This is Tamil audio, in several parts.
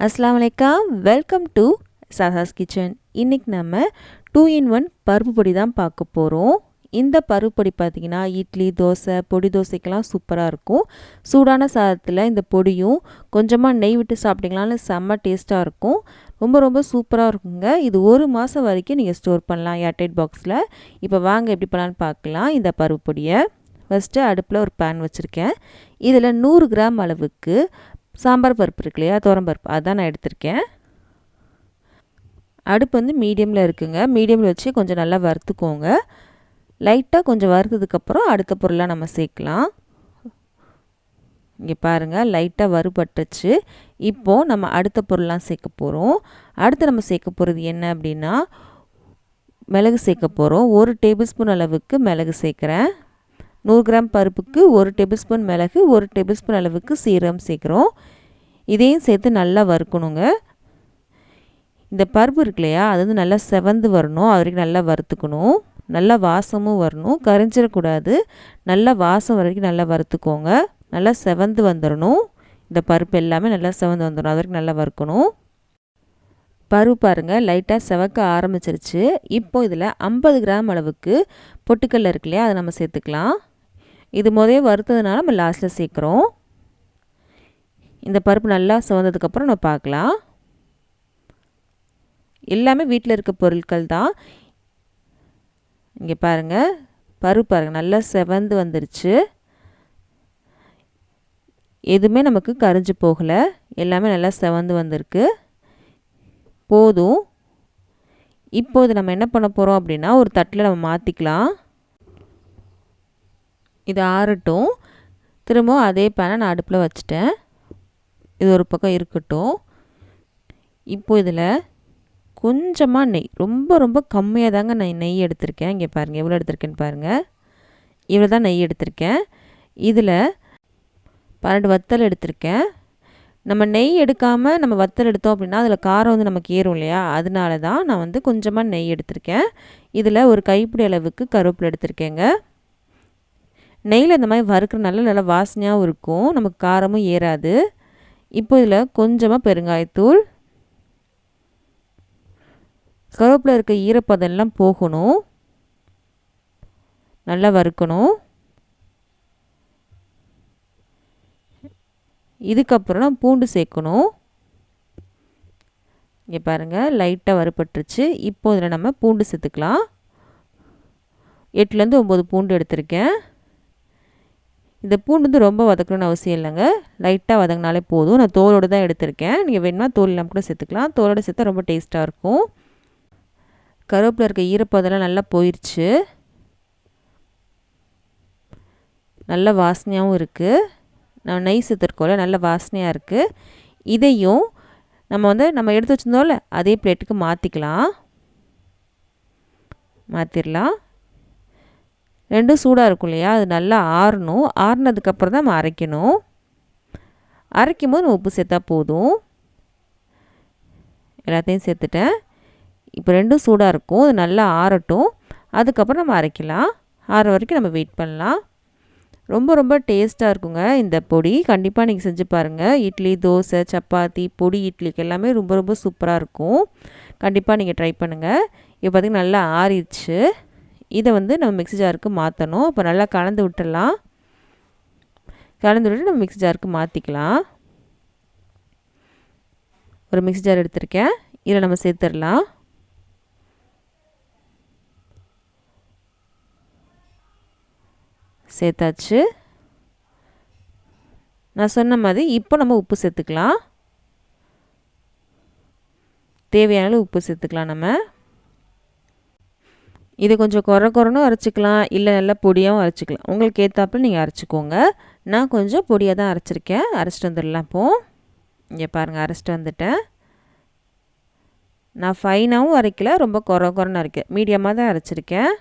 अस्सलाम वालेकुम வெல்கம் டு சாசாஸ் கிச்சன். இன்றைக்கி நம்ம 2-in-1 பருப்பு பொடி தான் பார்க்க போகிறோம். இந்த பருப்பு பொடி பார்த்திங்கன்னா இட்லி தோசை பொடி தோசைக்கெல்லாம் சூப்பராக இருக்கும். சூடான சாதத்தில் இந்த பொடியும் கொஞ்சமாக நெய் விட்டு சாப்பிட்டிங்களான்னு செம்ம டேஸ்ட்டாக இருக்கும். ரொம்ப சூப்பராக இருக்குங்க. இது 1 மாதம் வரைக்கும் நீங்கள் ஸ்டோர் பண்ணலாம் ஏர்டைட் பாக்ஸில். இப்போ வாங்க எப்படி பண்ணலான்னு பார்க்கலாம். இந்த பருப்பு பொடியை ஃபஸ்ட்டு அடுப்பில் ஒரு பேன் வச்சுருக்கேன். இதில் 100 கிராம் அளவுக்கு சாம்பார் பருப்பு இருக்கு இல்லையா, துவரம்பருப்பு, அதான் நான் எடுத்திருக்கேன். அடுப்பு வந்து மீடியமில் இருக்குங்க. மீடியமில் வச்சு கொஞ்சம் நல்லா வறுத்துக்கோங்க. லைட்டாக கொஞ்சம் வறுத்ததுக்கப்புறம் அடுத்த பொருளாக நம்ம சேர்க்கலாம். இங்கே பாருங்கள், லைட்டாக வறுபட்டுச்சு. இப்போது நம்ம அடுத்த பொருள்லாம் சேர்க்க போகிறோம். அடுத்து நம்ம சேர்க்க போகிறது என்ன அப்படின்னா, மிளகு சேர்க்க போகிறோம். 1 டேபிள் ஸ்பூன் அளவுக்கு மிளகு சேர்க்குறேன். 100 கிராம் பருப்புக்கு 1 டேபிள் ஸ்பூன் மிளகு, 1 டேபிள் ஸ்பூன் அளவுக்கு சீரகம் சேர்க்குறோம். இதையும் சேர்த்து நல்லா வறுக்கணுங்க. இந்த பருப்பு இருக்கு இல்லையா, அது வந்து நல்லா செவந்து வரணும். அது வரைக்கும் நல்லா வறுத்துக்கணும். நல்லா வாசமும் வரணும், கரைஞ்சிடக்கூடாது. நல்லா வாசம் வரைக்கும் நல்லா வறுத்துக்கோங்க. நல்லா செவந்து வந்துடணும். இந்த பருப்பு எல்லாமே நல்லா செவந்து வந்துடணும். அது வரைக்கும் நல்லா வறுக்கணும். பருப்பு பாருங்கள் லைட்டாக செவக்க ஆரம்பிச்சிருச்சு. இப்போது இதில் 50 கிராம் அளவுக்கு பொட்டுக்கடலை இருக்கு இல்லையா, அதை நம்ம சேர்த்துக்கலாம். இது முதலே வறுத்ததுனால நம்ம லாஸ்ட்டில் சேர்க்குறோம். இந்த பருப்பு நல்லா செவந்ததுக்கப்புறம் நம்ம பார்க்கலாம். எல்லாமே வீட்டில் இருக்க பொருட்கள் தான். இங்கே பாருங்கள், பருப்பு பாருங்கள் நல்லா செவந்து வந்துருச்சு. எதுவுமே நமக்கு கரைஞ்சி போகலை, எல்லாமே நல்லா செவந்து வந்திருக்கு. போதும். இப்போது நம்ம என்ன பண்ண போகிறோம் அப்படின்னா, ஒரு தட்டில் நம்ம மாற்றிக்கலாம். இது ஆறட்டும். திரும்பவும் அதே பேனை நான் அடுப்பில் வச்சுட்டேன். இது ஒரு பக்கம் இருக்கட்டும். இப்போ இதில் கொஞ்சமாக நெய், ரொம்ப கம்மியாக தாங்க நான் நெய் எடுத்திருக்கேன். இங்கே பாருங்கள் எவ்வளோ எடுத்திருக்கேன்னு பாருங்கள். இவ்வளோ தான் நெய் எடுத்திருக்கேன். இதில் 12 வத்தல் எடுத்திருக்கேன். நம்ம நெய் எடுக்காமல் நம்ம வத்தல் எடுத்தோம் அப்படின்னா அதில் காரம் வந்து நமக்கு ஏறும் இல்லையா, அதனால தான் நான் வந்து கொஞ்சமாக நெய் எடுத்திருக்கேன். இதில் ஒரு கைப்பிடி அளவுக்கு கருவேப்பிலை எடுத்திருக்கேங்க. நெய்யில் இந்த மாதிரி வறுக்கிறனால நல்லா வாசனையாகவும் இருக்கும், நமக்கு காரமும் ஏறாது. இப்போ இதில் கொஞ்சமாக பெருங்காயத்தூள். கருவேப்பிலை இருக்க ஈரப்பதெல்லாம் போகணும். நல்லா வறுக்கணும். இதுக்கப்புறம் நம்ம பூண்டு சேர்க்கணும். இங்கே பாருங்கள் லைட்டாக வறுபட்டுருச்சு. இப்போ இதில் நம்ம பூண்டு சேர்த்துக்கலாம். 8லேருந்து 9 பூண்டு எடுத்திருக்கேன். இந்த பூண்டு வந்து ரொம்ப வதக்கணும்னு அவசியம் இல்லைங்க, லைட்டாக வதங்கினாலே போதும். நான் தோலோடு தான் எடுத்திருக்கேன். நீங்கள் வேணுமா தோல் இல்லாமல் கூட சேர்த்துக்கலாம். தோலோடு சேர்த்தா ரொம்ப டேஸ்ட்டாக இருக்கும். கருவேப்பிலை இருக்க ஈரப்பதெல்லாம் நல்லா போயிடுச்சு. நல்ல வாசனையாகவும் இருக்குது. நான் நெய் சேர்த்துருக்கோம்ல, நல்ல வாசனையாக இருக்குது. இதையும் நம்ம எடுத்து வச்சுருந்தோம்ல அதே பிளேட்டுக்கு மாற்றிடலாம். ரெண்டும் சூடாக இருக்கும் இல்லையா, அது நல்லா ஆறணும். ஆறுனதுக்கப்புறம் தான் நம்ம அரைக்கணும். அரைக்கும் போது நம்ம உப்பு சேர்த்தா போதும். எல்லாத்தையும் சேர்த்துட்டேன். இப்போ ரெண்டும் சூடாக இருக்கும், அது நல்லா ஆறட்டும். அதுக்கப்புறம் நம்ம அரைக்கலாம். ஆற வரைக்கும் நம்ம வெயிட் பண்ணலாம். ரொம்ப டேஸ்ட்டாக இருக்குங்க இந்த பொடி. கண்டிப்பாக நீங்கள் செஞ்சு பாருங்கள். இட்லி தோசை சப்பாத்தி பொடி இட்லிக்கு எல்லாமே ரொம்ப சூப்பராக இருக்கும். கண்டிப்பாக நீங்கள் ட்ரை பண்ணுங்கள். இப்போ பார்த்திங்கன்னா நல்லா ஆறிடுச்சு. இதை வந்து நம்ம மிக்ஸி ஜாருக்கு மாற்றணும். இப்போ நல்லா கலந்து விட்டுடலாம். கலந்து விட்டு நம்ம மிக்ஸி ஜாருக்கு மாற்றிக்கலாம். ஒரு மிக்ஸி ஜார் எடுத்திருக்கேன். இதில் நம்ம சேர்த்துடலாம். சேர்த்தாச்சு. நான் சொன்ன மாதிரி இப்போ நம்ம உப்பு சேர்த்துக்கலாம். தேவையான அளவு உப்பு சேர்த்துக்கலாம். நம்ம இது கொஞ்சம் குறன்னு அரைச்சிக்கலாம், இல்லை நல்லா பொடியாகவும் அரைச்சிக்கலாம். உங்களுக்கு ஏற்றாப்புல நீங்கள் அரைச்சிக்கோங்க. நான் கொஞ்சம் பொடியாக தான் அரைச்சிருக்கேன். அரைச்சிட்டு வந்துடலாம். இப்போது இங்கே பாருங்கள் அரைச்சிட்டு வந்துட்டேன். நான் ஃபைனாகவும் அரைக்கல, ரொம்ப குறன்னு அரைக்க மீடியமாக தான் அரைச்சிருக்கேன்.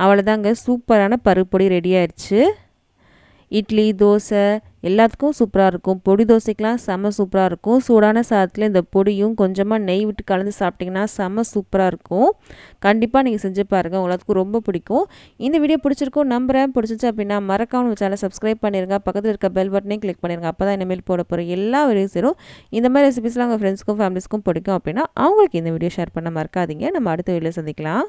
அவ்வளோதாங்க, சூப்பரான பருப்பு பொடி ரெடி ஆயிடுச்சு. இட்லி தோசை எல்லாத்துக்கும் சூப்பராக இருக்கும். பொடி தோசைக்கெலாம் செம்ம சூப்பராக இருக்கும். சூடான சாதத்தில் இந்த பொடியும் கொஞ்சமாக நெய் விட்டு கலந்து சாப்பிட்டிங்கன்னா செம்ம சூப்பராக இருக்கும். கண்டிப்பாக நீங்கள் செஞ்சு பாருங்கள், எல்லாத்துக்கும் ரொம்ப பிடிக்கும். இந்த வீடியோ பிடிச்சிருக்கும் நம்புகிறேன். பிடிச்சிச்சு அப்படின்னா மறக்காம நம்ம சேனலை சப்ஸ்கிரைப் பண்ணிடுங்க. பக்கத்தில் இருக்க பெல் பட்டனையும் கிளிக் பண்ணிடுங்க. அப்போ தான் இனிமேல் போட போகிற எல்லா வீடியோஸும் இந்த மாதிரி ரெசிபிஸ்லாம் உங்கள் ஃப்ரெண்ட்ஸ்க்கும் ஃபேமிலிஸ்க்கும் பிடிக்கும் அப்படின்னா அவங்களுக்கு இந்த வீடியோ ஷேர் பண்ண மறக்காதீங்க. நம்ம அடுத்த வீடியோவில் சந்திக்கலாம்.